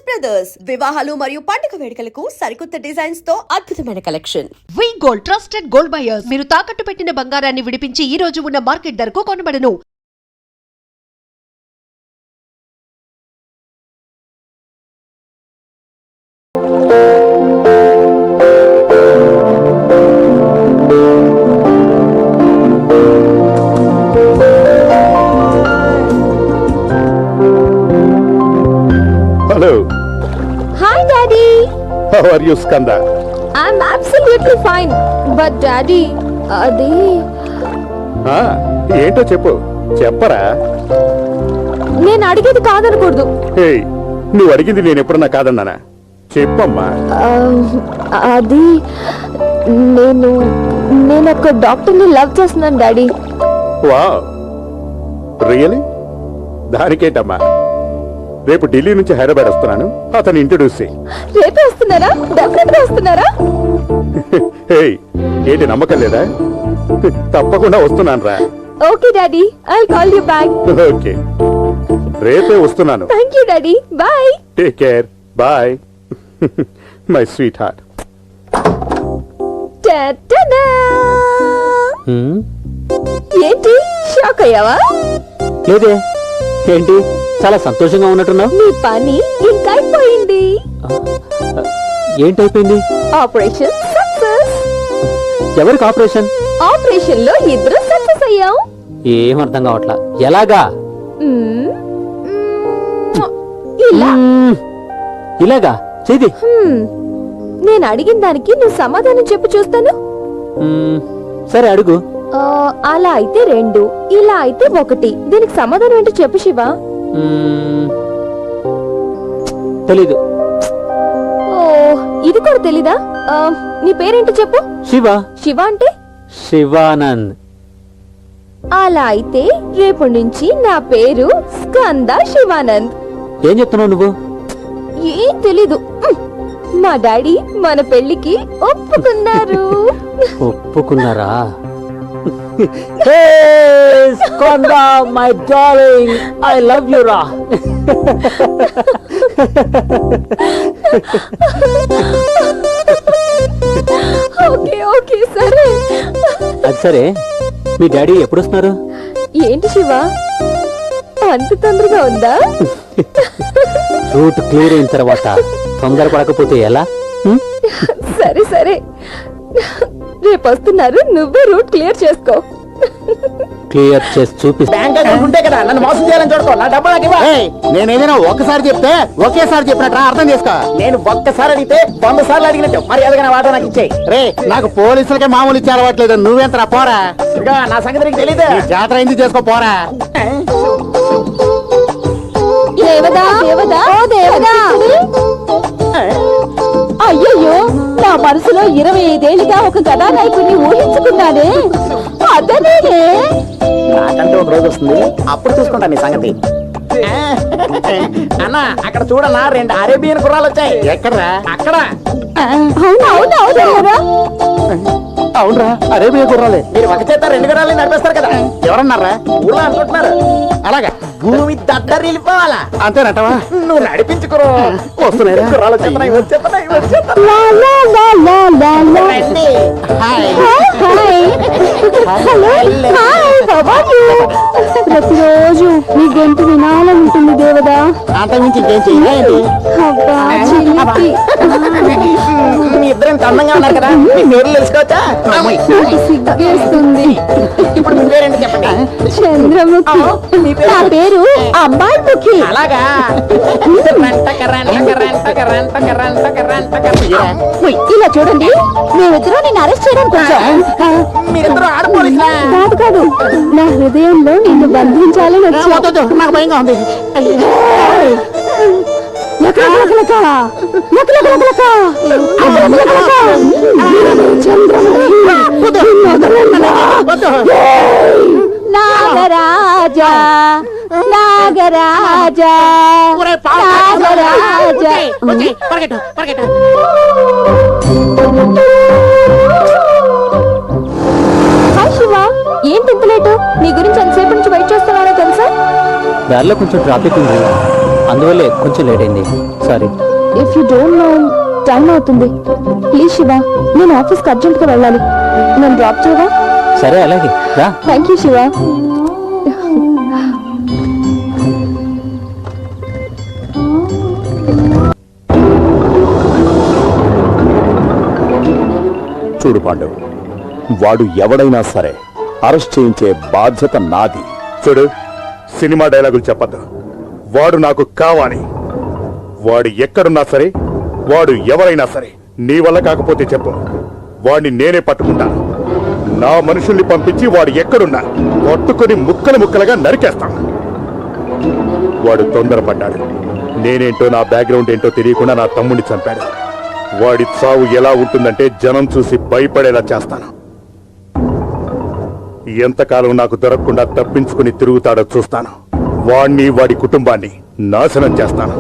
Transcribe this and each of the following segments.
Brothers వివాహాలు మరియు పండుగ వేడుకలకు సరికొత్త డిజైన్స్ తో అద్భుతమైన కలెక్షన్. వి గోల్డ్ ట్రస్టెడ్ గోల్డ్ బయర్స్. మీరు తాకట్టు పెట్టిన బంగారాన్ని విడిపించి ఈ రోజు ఉన్న మార్కెట్ ధరకు కొనబడను. Hello. Hi, Daddy. How are you, Skanda? I'm absolutely fine. But, Daddy, అది ఏంటో చెప్పు. చెప్పరా? నేను అడిగేది కాదనకూడదు. హే, నువ్వు అడిగింది నేను ఎప్పుడన్నా కాదన్నానా? చెప్పమ్మా. అది నేను ఒక డాక్టర్ని లవ్ చేస్తున్నాను, డాడీ. Wow, really? దానికేంటమ్మా, రేపు ఢిల్లీ నుంచి హైదరాబాద్ వస్తున్నాను, అతను ఇంట్రొడ్యూస్ చేయి. రేపే వస్తున్నారా? డెఫినెట్ గా వస్తున్నారా? హే, ఏంటి నమ్మకం లేదా? తప్పకుండా వస్తున్నాను రా. Okay daddy, I'll call you back. Okay, రేపే వస్తున్నాను. Thank you daddy, bye. Take care, bye. My sweetheart. ఏంటి షాక్ అయ్యావా? లేదే, ఏంటి చాలా సంతోషంగా ఉన్నట్టున్నావు? నీ పని ఇంకా అయిపోయింది. ఏంటైపోయింది? Operation success. ఎవరికి ఆపరేషన్? ఆపరేషన్ లో ఇద్దరు సక్సెస్ అయ్యాం. ఏం అర్థం కావట్లా. ఎలాగా? ఇలా. ఇలాగా చేది. నేను అడిగిన దానికి నువ్వు సమాధానం చెప్పు చూస్తాను. సరే అడుగు. అలా అయితే 2, ఇలా అయితే 1. దీనికి సమాధానం ఏంటో చెప్పు శివ. తెలీదు. ఓ, ఇది కూడా తెలీదా? నీ పేరేంటో చెప్పు. శివ. శివ అంటే? శివానంద్. అలా అయితే రేపు నుంచి నా పేరు స్కంద శివానంద్. ఏం చెప్తున్నావు నువ్వు? ఏం తెలీదు. మా డాడీ మన పెళ్లికి ఒప్పుకున్నారు. ఒప్పుకున్నారా? Skanda my darling, I love you రా. ఓకే ఓకే సరే. అది సరే, మీ డాడీ ఎప్పుడు వస్తున్నారు? ఏంటి శివ, అంత తొందరగా ఉందా? రూట్ క్లియర్ అయిన తర్వాత తొందరపడకపోతే ఎలా? సరే సరే, రేపు వస్తున్నారు, నువ్వే రూట్ క్లియర్ చేసుకో. క్లియర్ చేసి చూపిస్తా. బ్యాంక్ అకౌంట్ ఉంటే కదా నన్ను మోసం చేయాలని చూడుకో. నా డబ్బు నాకు ఇవ్వ. నేను ఏదైనా ఒక్కసారి చెప్తే ఒకేసారి చెప్పినట్టు అర్థం చేసుకో. నేను ఒక్కసారి అడిగితే 100 సార్లు అడిగినట్టు మర్యాదగా వాటా నాకు ఇచ్చేయి. రే, నాకు పోలీసులకే మామూలు ఇచ్చి అలవాట్లేదు, నువ్వెంతరా పోరా. ఇదిగా నా సంగతి నీకు తెలీదు. జాతర ఎందుకు చేసుకో, పోరా. దేవదా దేవదా ఓ దేవదా. అయ్యయ్యో, నా మనసులో 25 ఏళ్ళుగా ఒక కథానాయకుడిని ఊహించుకున్నానే, అతనేనే. నాకంటే ఒక రోజు వస్తుంది, అప్పుడు చూసుకుంటా నీ సంగతి. అన్నా, అక్కడ చూడన్నా 2 అరేబియన్ గుర్రాలు వచ్చాయి. ఎక్కడరా? అక్కడ. అవునరా, అరేబియా గుర్రాలే. మీరు ఒక చేత 2 గుర్రాలు నడిపేస్తారు కదా. ఎవరన్నారా? ఊళ్ళో అనుకుంటున్నారు. అలాగా భూమి దద్దరిల్లిపోవాలా. అంతేనటవా? నువ్వు నడిపించుకురు. వస్తున్నాయి గుర్రాలు వచ్చేస్తున్నాయి, వచ్చేస్తున్నాయి, వచ్చేస్తున్నాయి. రండి. ప్రతిరోజు నీ గొంతు వినాలనుంటుంది దేవదా. అంతకుమించి ఇంకేం చెయ్యాలి? మీ ఇద్దరు ఇంత అందంగా ఉన్నారు కదా, మీ పేర్లు తెలుసుకోవచ్చా? సిగ్గేస్తుంది. ఇప్పుడు మీ పేరేంటి చెప్పండి. చంద్రముఖి. నా పేరు అమ్మాయిముఖి. అలాగా. ఇలా చూడండి, మేమిద్దరం నేను అరెస్ట్ చేయడానికి వచ్చాం. మీరిద్దరు ఆడపోలీసులా? కాదు కాదు, నా హృదయంలో నిన్ను బంధించాలని వచ్చా. నాకు భయంగా ఉంది. నాగరాజా నాగరాజా నాగరాజా. హాయ్ శివ, ఏంటి ఇంత లేటు? నీ గురించి ఎంతసేపు నుంచి వెయిట్ చేస్తున్నానో తెలుసా? దారిలో కొంచెం ట్రాఫిక్ ఉంది, అందువల్లే కొంచెం లేట్ అయింది. Sorry. If you don't know time అవుతుంది. ప్లీజ్ శివ, నేను ఆఫీస్కి అర్జెంట్గా వెళ్ళాలి. నన్ను డ్రాప్ చేయవా? సరే అలాగే రా. Thank you Shiva. చూడు పాండు, వాడు ఎవడైనా సరే అరెస్ట్ చేయించే బాధ్యత నాది. చూడు, సినిమా డైలాగులు చెప్పద్దు. వాడు నాకు కావాలి. వాడు ఎక్కడున్నా సరే, వాడు ఎవరైనా సరే, నీ వల్ల కాకపోతే చెప్పు, వాడిని నేనే పట్టుకుంటాను. నా మనుషుల్ని పంపించి వాడు ఎక్కడున్నా పట్టుకొని ముక్కలు ముక్కలుగా నరికేస్తాను. వాడు తొందరపడ్డాడు. నేనేంటో, నా బ్యాక్గ్రౌండ్ ఏంటో తెలియకుండా నా తమ్ముడిని చంపాడు. వాడి చావు ఎలా ఉంటుందంటే జనం చూసి భయపడేలా చేస్తాను. ఎంతకాలం నాకు దొరకకుండా తప్పించుకుని తిరుగుతాడో చూస్తాను. వాణ్ణి, వాడి కుటుంబాన్ని నాశనం చేస్తాను.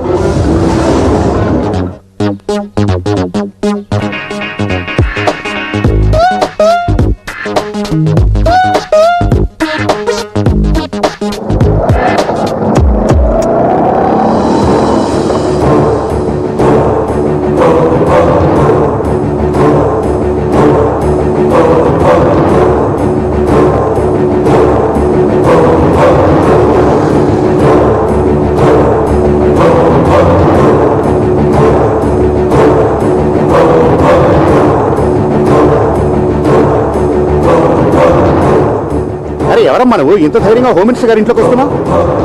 ఎవరమ్మా నువ్వు? ఇంత ధైర్యంగా హోమ్ మినిస్టర్ గారి ఇంట్లోకి వస్తున్నావు?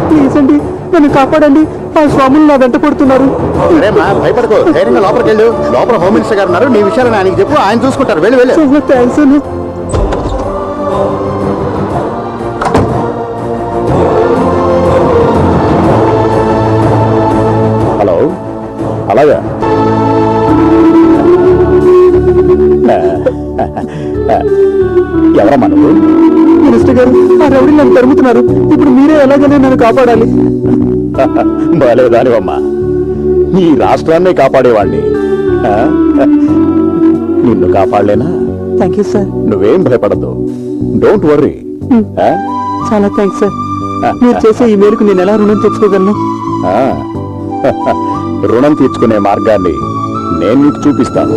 ప్లీజ్ అండి, నన్ను కాపాడండి. ఆ స్వాములు నా వెంట పడుతున్నారు. అరేమ్మా, భయపడకు, ధైర్యంగా లోపలికి వెళ్ళు. లోపల హోమ్ మినిస్టర్ గారు ఉన్నారు. నీ విషయాలను ఆయనకి చెప్పు, ఆయన చూసుకుంటారు. వెళ్ళు వెళ్ళు. చాలా థ్యాంక్స్ అండి. హలో, అలాగా? ఎవరమ్మా నువ్వు? మినిస్టర్ గారు, ఆ రౌడీ నన్ను తరుముతున్నారు. ఇప్పుడు మీరే ఎలాగైనా నన్ను కాపాడాలి. బాలేదానివమ్మా, ఈ రాష్ట్రాన్నే కాపాడేవాణ్ణి. నిన్ను కాపాడలేనా? Thank you sir. నువ్వేం భయపడద్దు. Don't worry. చాలా థ్యాంక్స్ సార్. మీరు చేసే ఈ మేరకు నేను ఎలా రుణం తెచ్చుకోగలను? రుణం తీర్చుకునే మార్గాన్ని నేను నీకు చూపిస్తాను.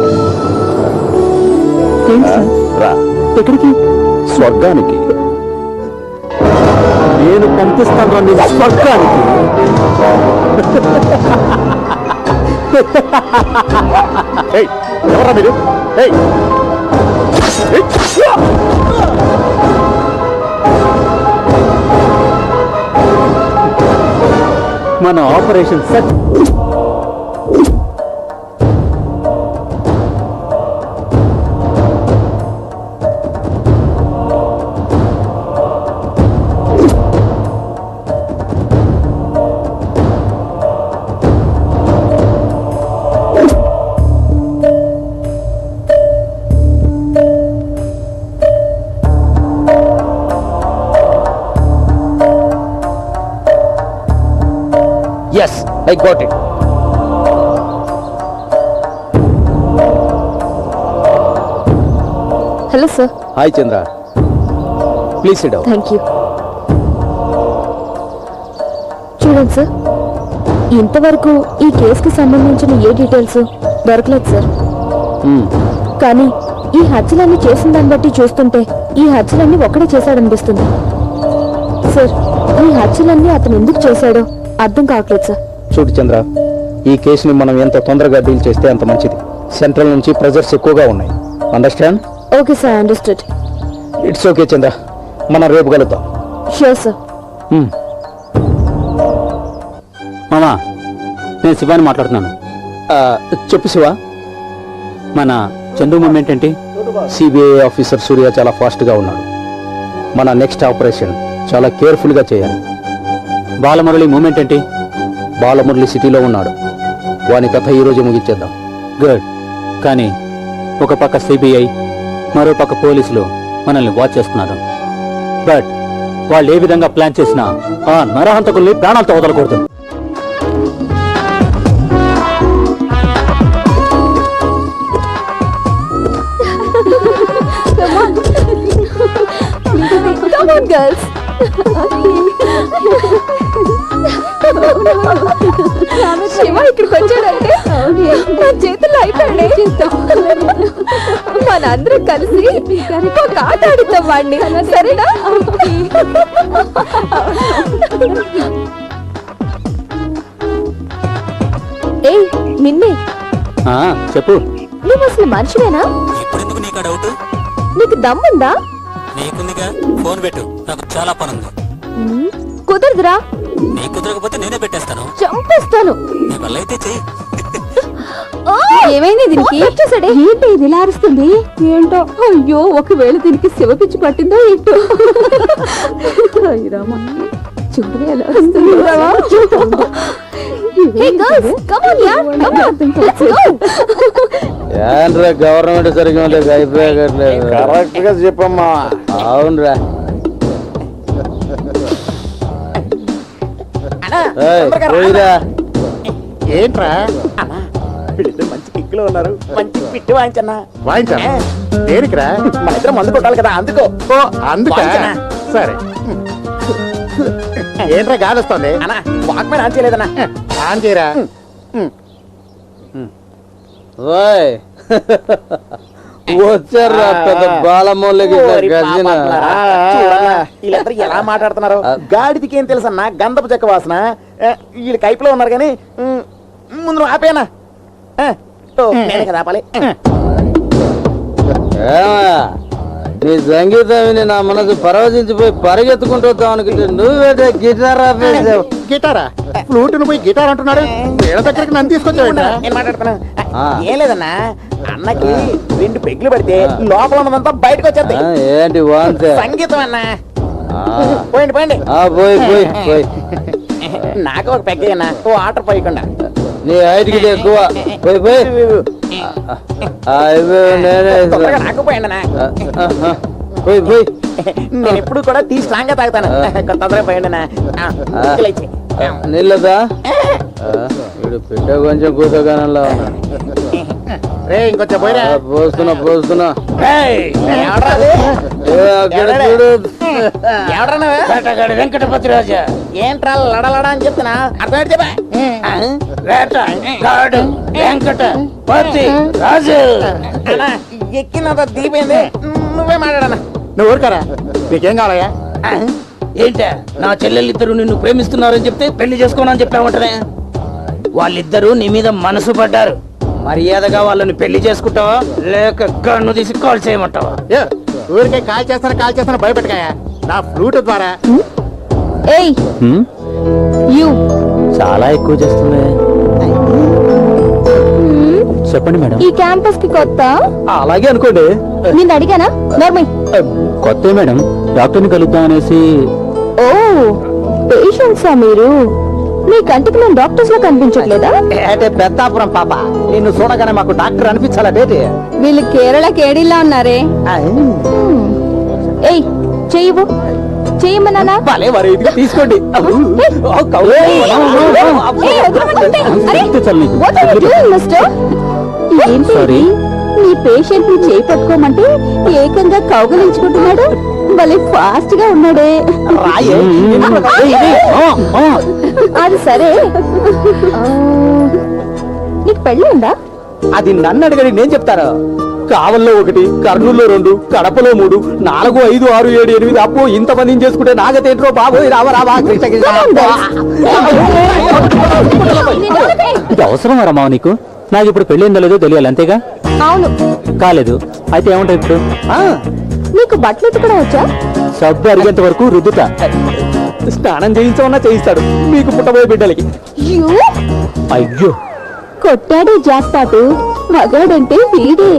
ఏంటి సార్? రా. ఎక్కడికి? స్వర్గానికి. నేను పంపిస్తాను నీ స్వర్గానికి. ఏయ్, ఎవరా మీరు? ఏయ్, ఏయ్, మన operation set. Yes, I got it. Hello sir. Hi Chandra. Please sit down. Thank you. చూడండి సార్, ఇంతవరకు ఈ కేసుకి సంబంధించిన ఏ డీటెయిల్స్ దొరకలేదు సార్. కానీ ఈ హత్యలన్నీ చేసిన దాన్ని బట్టి చూస్తుంటే ఈ హత్యలన్నీ ఒక్కడే చేశాడనిపిస్తుంది సార్. ఈ హత్యలన్నీ అతను ఎందుకు చేశాడో అర్థం కావట్లేదు సార్. చూడు చంద్ర, ఈ కేసుని మనం ఎంత తొందరగా డీల్ చేస్తే అంత మంచిది. సెంట్రల్ నుంచి ప్రెజర్స్ ఎక్కువగా ఉన్నాయి. Understand? Okay sir, understood. It's okay Chandra, మనం రేపు కలుద్దాం. Sure sir. మామా, నేను శివాని మాట్లాడుతున్నాను. చెప్పు శివ. మన చందు మూమెంట్ ఏంటి? సిబిఐ ఆఫీసర్ సూర్య చాలా ఫాస్ట్గా ఉన్నాడు. మన నెక్స్ట్ ఆపరేషన్ చాలా కేర్ఫుల్గా చేయాలి. బాలమురళి మూమెంట్ ఏంటి? బాలమురళి సిటీలో ఉన్నాడు. వాని కథ ఈరోజు ముగించేద్దాం. గుడ్. కానీ ఒక పక్క సిబిఐ, మరో పక్క పోలీసులు మనల్ని వాచ్ చేస్తున్నారు. బట్ వాళ్ళు ఏ విధంగా ప్లాన్ చేసినా ఆ నరహంతకుల్ని ప్రాణాలతో వదలకూడదు. Come on, girls. శివ ఇక్కడికి వచ్చాడంటే నా చేతుల్లో అయిపోయాడే. మనందరం కలిసి ఒక ఆట ఆడుతాం వాడిని, సరేనా? ఏయ్ నిన్నే, చెప్పు. నువ్వు అసలు మనిషివేనా? ఇప్పుడెందుకు నీకు డౌట్? నీకు దమ్ముందా? నీకుందిగా, ఫోన్ పెట్టు, నాకు చాలా పని ఉంది. కుదరదురా, నీకు కుదరకపోతే నేనే పెట్టేస్తాను. చంపేస్తాను. నీ వల్ల అయితే చెయ్యి. ఏమైంది దీనికి? ఏంటి ఇది ఇలా అరుస్తుంది? ఏంటో, అయ్యో ఒకవేళ దీనికి శివపిచ్చి పట్టిందో ఏంటో. చూడవే ఎలా వస్తుంది. ఏంట్రా గవర్నమెంట్ సరిగ్గా అయిపోయాగట్లేదు. కరెక్ట్ గా చెప్పమ్మా. అవునరా. పోయిరా. ఏంట్రా వీళ్ళిద్దరు మంచి కిక్కులో ఉన్నారు. మంచి పిట్టి వాయించన్నా. వాయించాను దేనికిరా? మన ఇద్దరం మందు కొట్టాలి కదా, అందుకో. ఓ అందుక వాయించనా? సరే. ఏంట్రా గాలి వస్తుంది? అన్నా వాక్మెన్ ఆన్ చేయలేదన్నా. ఆన్ చేయరా. ఓయ్ వచ్చారా పెద్ద బాలమూలకి ఓరి గజిన. పాపట్లారా. చూడన్నా, వీళ్ళిద్దరు ఎలా మాట్లాడుతున్నారు. గాడిదికి ఏం తెలుసన్నా, గంధపు చెక్క వాసన. వీళ్ళు కైపులో ఉన్నారు కానీ ముందు నువ్వు ఆపేనా? నేనే కదా ఆపాలి. ఏమయ్యా, నీ సంగీతం విని నా మనసు పరవశించిపోయి పరిగెత్తుకుంటూ వద్దాం అనుకుంటే నువ్వేటే గిటార్ ఆపేసావు. గిటారా? ఫ్లూట్ ను పోయి గిటార్ అంటున్నాడు. వీళ్ళ దగ్గరికి నన్ను తీసుకొచ్చావేంట్రా? నేను మాట్లాడుతున్నా. ఏం లేదన్నా, అన్నకి 2 పెగ్గులు పడితే లోపల ఉన్నదంతా బయటకు వచ్చేది. ఏంటి వాంతే? సంగీతం అన్నా. పోయింది పోయింది. పోయి పోయి పోయి. నాకు ఒక పెగ్గయ్యన్నా, ఓ ఆర్డర్ పోయకుండా. నీ హైట్కి ఎక్కువ. పోయి పోయి. నేనే తొందరగా నాకు పోయండి అన్నా. పోయి పోయి. నేను ఎప్పుడు కూడా టీ స్ట్రాంగ్ గా తాగుతాను. తొందరగా పోయండి అన్నా. నీళ్ళదా? వీడు పిట్ట కొంచెం కూతగానంలో ఉన్నాడు. రే ఇంకొంచెం పోయిరా. పోస్తున్నా పోస్తున్నా. అక్కడ చూడు. వెంకటపతి రాజా ఏంట్రా లడలడా అని చెప్తున్నా, అర్థం చెప్పా. ఎక్కినంత దీపైంది. నువ్వే మాట్లాడనా. నువ్వు ఊరుకారా. నీకేం కావాలయ్యా? ఏంటా నా చెల్లెళ్ళిద్దరూ నిన్ను ప్రేమిస్తున్నారని చెప్తే పెళ్లి చేసుకోనని చెప్పావంటనే. వాళ్ళిద్దరూ నీ మీద మనసు పడ్డారు. మర్యాదగా వాళ్ళని పెళ్లి చేసుకుంటావా లేక గన్ను తీసి కాల్ చేయమంటావా? ఊరికే కాల్ చేస్తాను భయపెట్టకాయా. నా ఫ్లూట్ ద్వారా. ఏయ్ యు చాలా ఎక్కువ చేస్తుంది. చెప్పండి మేడం. ఈ క్యాంపస్ కి కొత్త? అలాగే అనుకోండి. నిన్ను అడిగానా? నార్మల్. కొత్త మేడం, డాక్టర్ని కలుద్దాం అనేసి. ఓ పేషెంట్సా మీరు? మీ కంటికి నేను డాక్టర్స్ లో కనిపించట్లేదా? అంటే పెద్దాపురం పాప, నిన్ను చూడగానే మాకు డాక్టర్ అనిపించాలా బేటి? వీళ్ళు కేరళ కేడీలా ఉన్నారే. ఏయ్ చెయ్యవు, చెయ్యమన్నానా? భలే మరి తీసుకోండి. ఏంటి నీ పేషెంట్ ని చేయి పట్టుకోమంటే ఏకంగా కౌగలించుకుంటున్నాడు. భలే ఫాస్ట్ గా ఉన్నాడే. అది సరే, నీకు పెళ్ళి ఉందా? అది నన్ను అడగడి నేను చెప్తాను. కావల్లో 1, కర్నూలులో 2, కడపలో 3, 4, 5, 6, 7, 8 అప్పు ఇంతమందిని చేసుకుంటే నాగతేంట్రో బాబోయ్ రావ రావా కృష్ణ కృష్ణ. ఇది అవసరం రమ్మా నీకు? నాకు ఇప్పుడు పెళ్ళిందో లేదో తెలియాలి అంతేగా? అవును. కాలేదు అయితే ఏమంటావు ఇప్పుడు? నీకు బట్టలు ఉతకడం వచ్చా? సబ్బు అరిగేంత వరకు రుద్దుతా. స్నానం చేయించమన్నా చేయిస్తాడు మీకు పుట్టబోయే బిడ్డలకి. అయ్యో కొట్టాడే జాక్పాటు, మగాడంటే వీడే.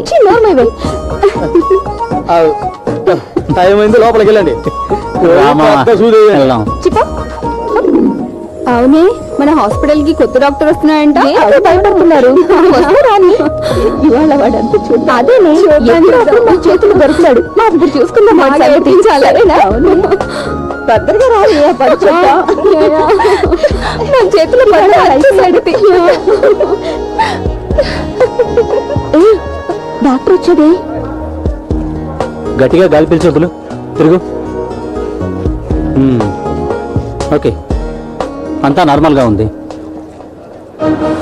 టైం అయింది, లోపలికి వెళ్ళండి. రామా, వెళ్దాం. అవునే, మన హాస్పిటల్ కి కొత్త డాక్టర్ వస్తున్నాయంట. భయపడుతున్నారు. ఇవాళ వాడంతా చూద్దాం. అదేనే ఎప్పుడప్పుడు చేతులు దొరుకుతాడు. మా ఇప్పుడు చూసుకుందాం. పెద్దగా రాలి నా చేతులు డాక్టర్ వచ్చేదే. గట్టిగా గాలి పీల్చు వదులు. తిరుగు. ఓకే అంతా నార్మల్గా ఉంది.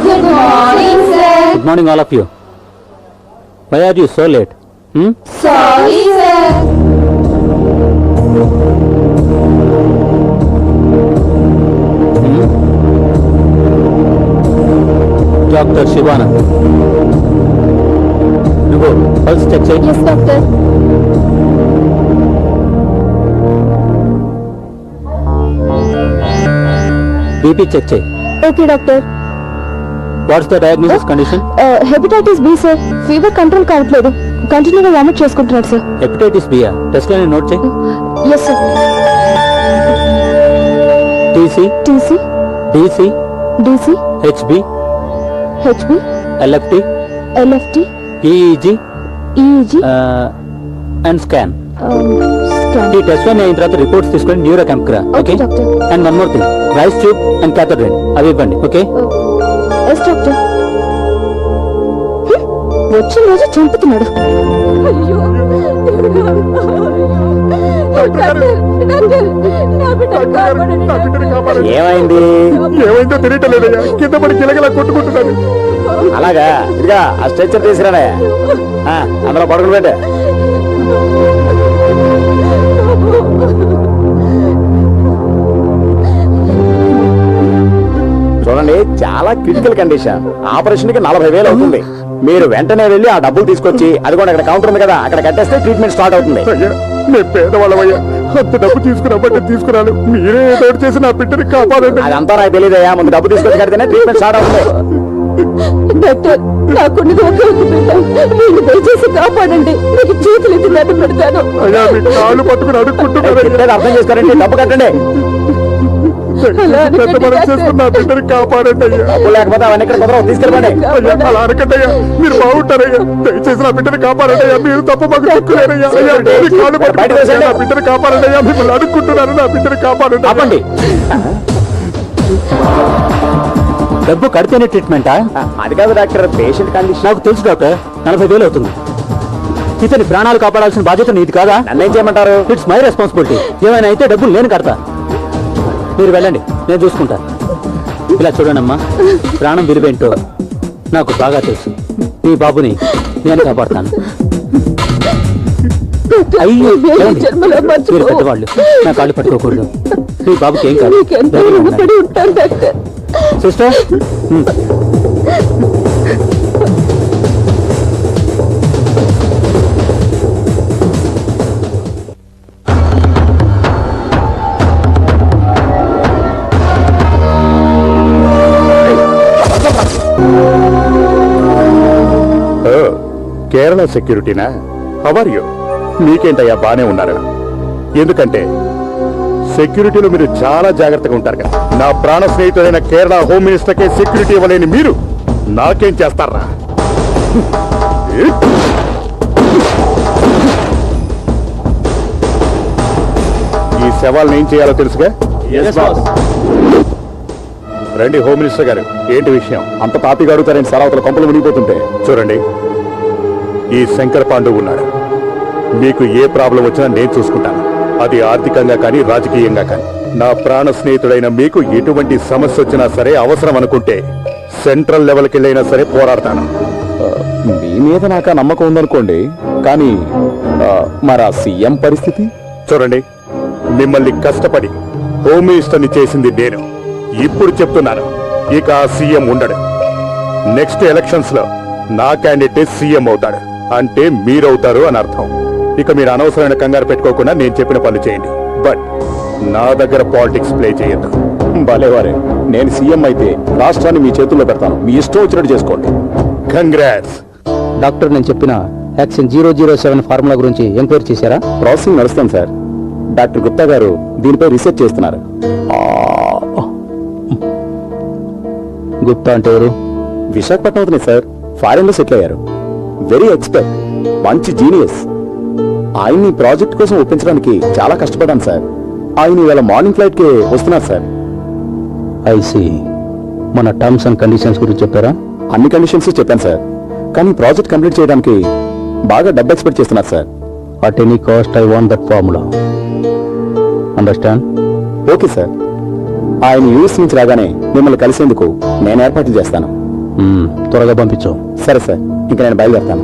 Good morning all of you. Why are you so late? Doctor Shivanand, నువ్వు పల్స్ చెక్ చేయి. Yes doctor. బీపీ చెక్ చేయి. Okay doctor. What's the diagnosis condition? Hepatitis B sir. Fever control కావట్లేదు. కంటిన్యూగా వామిట్ చేసుకుంటున్నాడు సార్. హెపటైటిస్ బియా? Test లో note చేయి. Yes sir. TC, TC, DC, DC, HB, HB, LFT, LFT, EEG EEG, and scan. Scan. ఈ test అన్ని అయిన తర్వాత రిపోర్ట్స్ తీసుకొని న్యూరో క్యాంప్ రా. Okay doctor. And one more thing, Ryle's tube and క్యాథడ్రిన్ అవి ఇవ్వండి. ఓకే? Yes doctor. వచ్చిన రోజు చంపుతున్నాడు. ఏమైంది? ఏమైందో తెలియటలేదయ్యా, కింద పడి గిలగిలా కొట్టుకుంటున్నాను. అలాగా? ఇదిగా ఆ స్ట్రెచ్చర్ తీసుకురానే. అందులో పడుకుని పెట్టే. చూడండి, చాలా క్రిటికల్ కండిషన్. ఆపరేషన్ కి 40,000 అవుతుంది. మీరు వెంటనే వెళ్ళి ఆ డబ్బులు తీసుకొచ్చి, అది కూడా అక్కడ కౌంటర్ ఉంది కదా, అక్కడ కట్టేస్తే ట్రీట్మెంట్ స్టార్ట్ అవుతుంది. అయ్యా, మేము పేదవాళ్ళమయ్యా, అంత డబ్బు తీసుకురాబట్టి తీసుకురాను. మీరే ఏదో ఒకటి చేసి నా బిడ్డని కాపాడండి. అదంతా నాకు తెలియదయ్యా. ముందు డబ్బు తీసుకొచ్చి కడితేనే ట్రీట్మెంట్ స్టార్ట్ అవుతుంది. డాక్టర్, నాకున్నది ఒకే ఒక బిడ్డ. మీరు దయచేసి కాపాడండి. మీకు చేతులు ఎత్తి దండం పెడతాను. అయ్యా, మీ కాళ్ళు పట్టుకుని అడుక్కుంటున్నారు. చెప్పేది అర్థం చేసుకోరండి. డబ్బు కట్టండి. పెద్ద మనసు చేసుకుని నా బిడ్డని కాపాడండి అయ్యా. డబ్బు లేకపోతే అవన్నీ ఇక్కడ కుదరవు. తీసుకెళ్ళండి. అయ్యా, అలా అనకండి అయ్యా, మీరు బాగుంటారయ్యా. దయచేసి నా బిడ్డని కాపాడండి అయ్యా. మీరు తప్ప మాకు దిక్కులేరయ్యా. అయ్యా, మీ కాళ్ళు పట్టుకుని నా బిడ్డని కాపాడండి అయ్యా. మిమ్మల్ని అడుక్కుంటున్నారు. నా బిడ్డని కాపాడండి. ఆపండి. డబ్బు కడితేనే ట్రీట్మెంటా? అది కాదు డాక్టర్, పేషెంట్ కండిషన్. నాకు తెలుసు డాక్టర్, 40,000 అవుతుంది. ఇతని ప్రాణాలు కాపాడాల్సిన బాధ్యత నీది కాదా? నన్నేం చేయమంటారు? It's my responsibility. ఏమైనా అయితే డబ్బులు నేను కడతా. మీరు వెళ్ళండి, నేను చూసుకుంటా. ఇలా చూడనమ్మా, ప్రాణం విలువేంటో నాకు బాగా తెలుసు. నీ బాబుని నేను కాపాడుతాను. అయ్యో, ఏమండి? మీరు పెద్దవాళ్ళు, నా కాళ్ళు పట్టుకోకూడదు. నీ బాబుకి ఏం కాదు. సిస్టర్, కేరళ సెక్యూరిటీనా? How are you? మీకేంటయ్యా, బానే ఉన్నారు. ఎందుకంటే సెక్యూరిటీలో మీరు చాలా జాగ్రత్తగా ఉంటారు కదా. నా ప్రాణ స్నేహితుడైన కేరళ హోమ్ మినిస్టర్కే సెక్యూరిటీ ఇవ్వలేని మీరు నాకేం చేస్తారా? ఈ శవాలను ఏం చేయాలో తెలుసుగా? రండి హోమ్ మినిస్టర్ గారు, ఏంటి విషయం? అంత తాపిగా అడుగుతారని సరావతల కొంపలు మునిగిపోతుంటే. చూడండి, ఈ శంకర్ పాండు ఉన్నాడు. మీకు ఏ ప్రాబ్లం వచ్చినా నేను చూసుకుంటాను. అది ఆర్థికంగా కానీ రాజకీయంగా కానీ. నా ప్రాణ స్నేహితుడైన మీకు ఎటువంటి సమస్య వచ్చినా సరే, అవసరం అనుకుంటే సెంట్రల్ లెవెల్కి వెళ్ళైనా సరే పోరాడతాను. మీ మీద నాకు నమ్మకం ఉందనుకోండి, కానీ మరి ఆ సీఎం పరిస్థితి చూడండి. మిమ్మల్ని కష్టపడి హోమ్ మినిస్టర్ని చేసింది నేను. ఇప్పుడు చెప్తున్నాను, ఇక ఆ సీఎం ఉండడు. నెక్స్ట్ ఎలక్షన్స్ లో నా క్యాండిడేట్ సీఎం అవుతాడు. అంటే మీరవుతారు అని అర్థం. ఇక మీరు అనవసరమైన కంగారు పెట్టుకోకుండా నేను చెప్పిన పనులు చేయండి. బట్ నా దగ్గర పాలిటిక్స్ ప్లే చేయొద్దు. భలేవారే, నేను సీఎం అయితే రాష్ట్రాన్ని మీ చేతుల్లో పెడతాను. మీ ఇష్టం వచ్చినట్టు చేసుకోండి. కంగ్రాట్స్. డాక్టర్, నేను చెప్పిన యాక్షన్ 007 ఫార్ములా గురించి ఎంక్వైరీ చేశారా? ప్రాసెసింగ్ నడుస్తాం సార్. డాక్టర్ గుప్తా గారు దీనిపై రీసెర్చ్ చేస్తున్నారు. గుప్తా అంటే ఎవరు? విశాఖపట్నం అవుతున్నాయి సార్. ఫారెన్ లో సెటిల్ అయ్యారు. వెరీ ఎక్స్పర్ట్, మంచి జీనియస్. ఆయన్ని ప్రాజెక్ట్ కోసం ఒప్పించడానికి చాలా కష్టపడ్డాను సార్. ఆయన ఇవాళ మార్నింగ్ ఫ్లైట్ కి వస్తున్నారు సార్. ఐసి. మన టర్మ్స్ అండ్ కండిషన్స్ గురించి చెప్పారా? అన్ని కండిషన్స్ చెప్పాను సార్. కానీ ప్రాజెక్ట్ కంప్లీట్ చేయడానికి బాగా డబ్బు ఎక్స్పెక్ట్ చేస్తున్నారు sir. At any cost I want that formula. Understand? Okay sir. ఆయన యూఎస్ నుంచి రాగానే మిమ్మల్ని కలిసేందుకు నేను ఏర్పాట్లు చేస్తాను. త్వరగా పంపించు. సరే సార్, ఇంకా నేను బయలుదేరుతాను.